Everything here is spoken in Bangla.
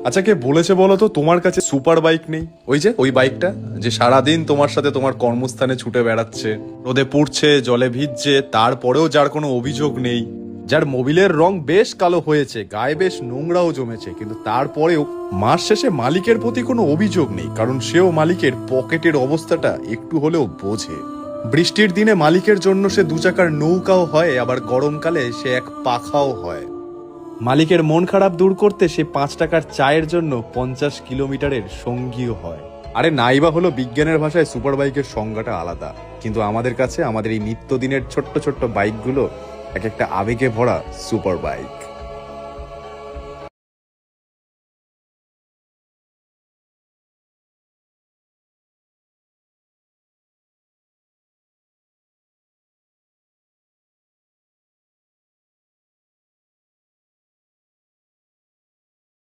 আচ্ছা, কে বলেছে বলো তো তোমার কাছে সুপার বাইক নেই? ওই বাইকটা যে সারাদিন তোমার সাথে তোমার কর্মস্থানে ছুটে বেড়াচ্ছে, রোদে পুড়ছে, জলে ভিজছে, তারপরেও যার কোনো অভিযোগ নেই, যার মোবিলের রং বেশ কালো হয়েছে, গায়ে বেশ নোংরাও জমেছে, কিন্তু তারপরেও মাস শেষে মালিকের প্রতি কোনো অভিযোগ নেই, কারণ সেও মালিকের পকেটের অবস্থাটা একটু হলেও বোঝে। বৃষ্টির দিনে মালিকের জন্য সে দু চাকার নৌকাও হয়, আবার গরমকালে সে এক পাখাও হয়। মালিকের মন খারাপ দূর করতে সে 5 টাকার চায়ের জন্য 50 কিলোমিটারের সঙ্গীও হয়। আরে নাইবা হলো বিজ্ঞানের ভাষায় সুপার বাইকের সংজ্ঞাটা আলাদা, কিন্তু আমাদের কাছে আমাদের এই নিত্যদিনের ছোট্ট ছোট্ট বাইকগুলো এক একটা আবেগে ভরা সুপার বাইক।